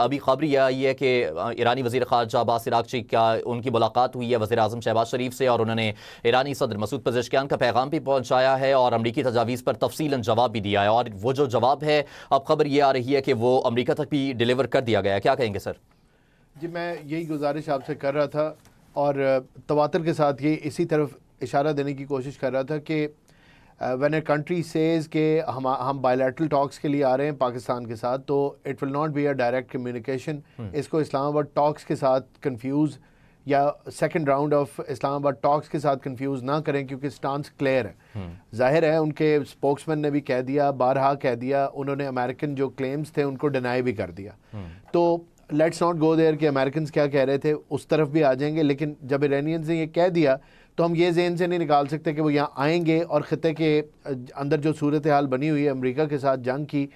ابھی خبر یہ آئی ہے کہ ایرانی وزیر خارجہ عباس عراقچی کا ان کی ملاقات ہوئی ہے وزیر اعظم شہباز شریف سے، اور انہوں نے ایرانی صدر مسعود پزشکیان کا پیغام بھی پہنچایا ہے اور امریکی تجاویز پر تفصیلاً جواب بھی دیا ہے، اور وہ جو جواب ہے اب خبر یہ آ رہی ہے کہ وہ امریکہ تک بھی ڈیلیور کر دیا گیا ہے۔ کیا کہیں گے سر؟ جی میں یہی گزارش آپ سے کر رہا تھا اور تواتر کے ساتھ یہ اسی طرف اشارہ دینے کی کوشش کر رہا تھا کہ when a country says کہ ہم بائیلیٹرل ٹاکس کے لیے آ رہے ہیں پاکستان کے ساتھ، تو it will not be a direct communication. اس کو اسلام آباد ٹاکس کے ساتھ کنفیوز یا سیکنڈ راؤنڈ آف اسلام آباد ٹاکس کے ساتھ کنفیوز نہ کریں، کیونکہ سٹانس کلیئر ہے۔ ظاہر ہے ان کے اسپوکس مین نے بھی کہہ دیا، بارہا کہہ دیا، انہوں نے امریکن جو کلیمز تھے ان کو ڈینائی بھی کر دیا۔ تو لیٹس ناٹ گو دیئر کہ امریکنز کیا کہہ رہے تھے، اس طرف بھی آ جائیں گے، لیکن جب ایرانیئنز نے یہ کہہ دیا تو ہم یہ ذہن سے نہیں نکال سکتے کہ وہ یہاں آئیں گے اور خطے کے اندر جو صورتحال بنی ہوئی ہے امریکہ کے ساتھ جنگ کی،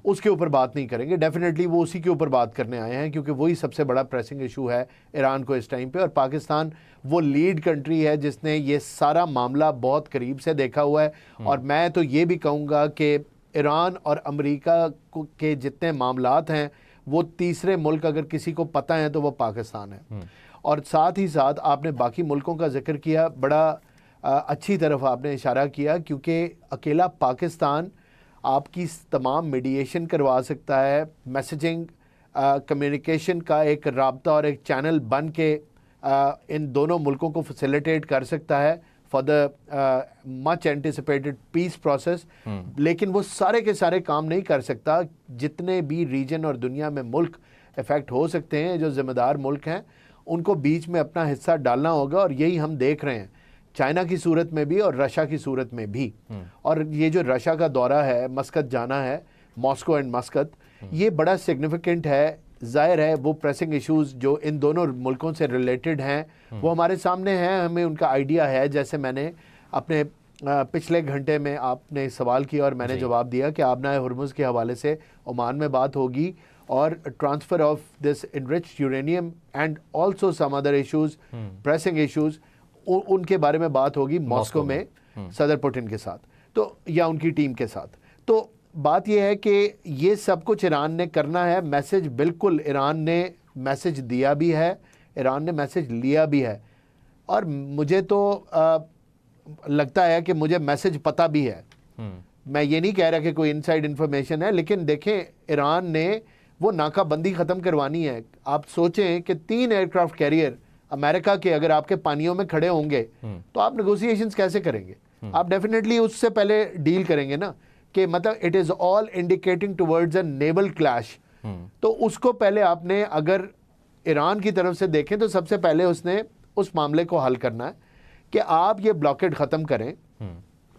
اس کے اوپر بات نہیں کریں گے۔ ڈیفینیٹلی وہ اسی کے اوپر بات کرنے آئے ہیں، کیونکہ وہی سب سے بڑا پریسنگ ایشو ہے ایران کو اس ٹائم پہ، اور پاکستان وہ لیڈ کنٹری ہے جس نے یہ سارا معاملہ بہت قریب سے دیکھا ہوا ہے۔ اور میں تو یہ بھی کہوں گا کہ ایران اور امریکہ کے جتنے معاملات ہیں وہ تیسرے ملک اگر کسی کو پتہ ہے تو وہ پاکستان ہے۔ اور ساتھ ہی ساتھ آپ نے باقی ملکوں کا ذکر کیا، بڑا اچھی طرف آپ نے اشارہ کیا، کیونکہ اکیلا پاکستان آپ کی تمام میڈییشن کروا سکتا ہے، میسیجنگ کمیونیکیشن کا ایک رابطہ اور ایک چینل بن کے ان دونوں ملکوں کو فیسیلیٹیٹ کر سکتا ہے for the much anticipated peace process. لیکن وہ سارے کے سارے کام نہیں کر سکتا۔ جتنے بھی ریجن اور دنیا میں ملک افیکٹ ہو سکتے ہیں، جو ذمہ دار ملک ہیں، ان کو بیچ میں اپنا حصہ ڈالنا ہوگا، اور یہی ہم دیکھ رہے ہیں چائنا کی صورت میں بھی اور رشیا کی صورت میں بھی۔ اور یہ جو رشیا کا دورہ ہے، مسقط جانا ہے، ماسکو اینڈ مسقط، یہ بڑا سگنیفیکنٹ ہے۔ ظاہر ہے وہ پریسنگ ایشوز جو ان دونوں ملکوں سے ریلیٹڈ ہیں وہ ہمارے سامنے ہیں، ہمیں ان کا آئیڈیا ہے۔ جیسے میں نے اپنے پچھلے گھنٹے میں آپ نے سوال کیا اور میں نے جواب دیا کہ آبنائے ہرمز کے حوالے سے عمان میں بات ہوگی، اور transfer of this enriched uranium and also some other issues, pressing issues, ان کے بارے میں بات ہوگی ماسکو میں صدر پوٹن کے ساتھ، تو یا ان کی ٹیم کے ساتھ۔ تو بات یہ ہے کہ یہ سب کچھ ایران نے کرنا ہے۔ میسج بالکل ایران نے میسج دیا بھی ہے، ایران نے میسج لیا بھی ہے، اور مجھے تو لگتا ہے کہ مجھے میسج پتہ بھی ہے۔ میں یہ نہیں کہہ رہا کہ کوئی انسائیڈ انفارمیشن ہے، لیکن دیکھیں ایران نے وہ ناکہ بندی ختم کروانی ہے۔ آپ سوچیں کہ 3 ایئرکرافٹ کیریئر امریکہ کے اگر آپ کے پانیوں میں کھڑے ہوں گے تو آپ نیگوسیشنز کیسے کریں گے؟ آپ ڈیفینیٹلی اس سے پہلے ڈیل کریں گے نا، کہ مطلب it is all indicating towards a naval clash. تو اس کو پہلے آپ نے اگر ایران کی طرف سے دیکھیں تو سب سے پہلے اس نے اس معاملے کو حل کرنا ہے کہ آپ یہ بلاکیڈ ختم کریں،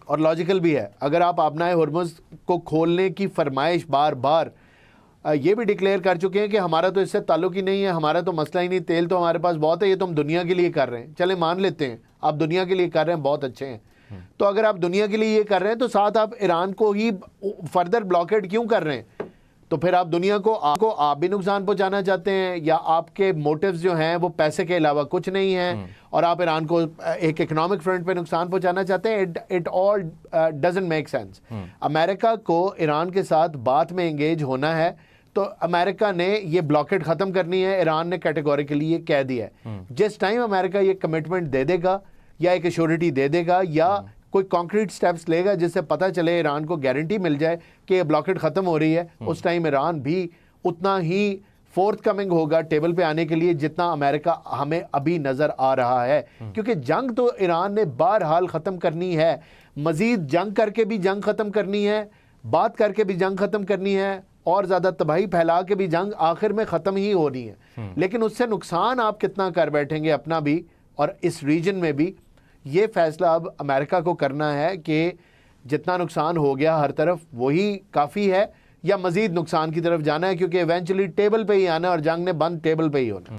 اور لاجیکل بھی ہے۔ اگر آپ آبنائے ہرمز کو کھولنے کی فرمائش بار بار یہ بھی ڈکلیئر کر چکے ہیں کہ ہمارا تو اس سے تعلق ہی نہیں ہے، ہمارا تو مسئلہ ہی نہیں، تیل تو ہمارے پاس بہت ہے، یہ تو ہم دنیا کے لیے کر رہے ہیں، چلیں مان لیتے ہیں آپ دنیا کے لیے کر رہے ہیں، بہت اچھے ہیں۔ تو اگر آپ دنیا کے لیے یہ کر رہے ہیں تو ساتھ آپ ایران کو ہی فردر بلاکیڈ کیوں کر رہے ہیں؟ تو پھر آپ دنیا کو آپ بھی نقصان پہنچانا چاہتے ہیں، یا آپ کے موٹیوز جو ہیں وہ پیسے کے علاوہ کچھ نہیں ہیں، اور آپ ایران کو ایک اکنامک فرنٹ پہ نقصان پہنچانا چاہتے ہیں؟ It all doesn't make sense. Amrika کو ایران کے ساتھ بات میں انگیج ہونا ہے تو امریکہ نے یہ بلاکیڈ ختم کرنی ہے، ایران نے کیٹیگوریکلی یہ کہہ دیا ہے۔ جس ٹائم امریکہ یہ کمٹمنٹ دے دے گا یا ایک ایشورٹی دے دے گا یا کوئی کانکریٹ سٹیپس لے گا جس سے پتہ چلے ایران کو گارنٹی مل جائے کہ یہ بلاکیڈ ختم ہو رہی ہے، اس ٹائم ایران بھی اتنا ہی فورتھ کمنگ ہوگا ٹیبل پہ آنے کے لیے جتنا امریکہ ہمیں ابھی نظر آ رہا ہے۔ کیونکہ جنگ تو ایران نے بہرحال ختم کرنی ہے، مزید جنگ کر کے بھی جنگ ختم کرنی ہے، بات کر کے بھی جنگ ختم کرنی ہے، اور زیادہ تباہی پھیلا کے بھی جنگ آخر میں ختم ہی ہونی ہے۔ لیکن اس سے نقصان آپ کتنا کر بیٹھیں گے اپنا بھی اور اس ریجن میں بھی، یہ فیصلہ اب امریکہ کو کرنا ہے کہ جتنا نقصان ہو گیا ہر طرف وہی کافی ہے، یا مزید نقصان کی طرف جانا ہے، کیونکہ ایونچولی ٹیبل پہ ہی آنا ہے اور جنگ نے بند ٹیبل پہ ہی ہونا ہے۔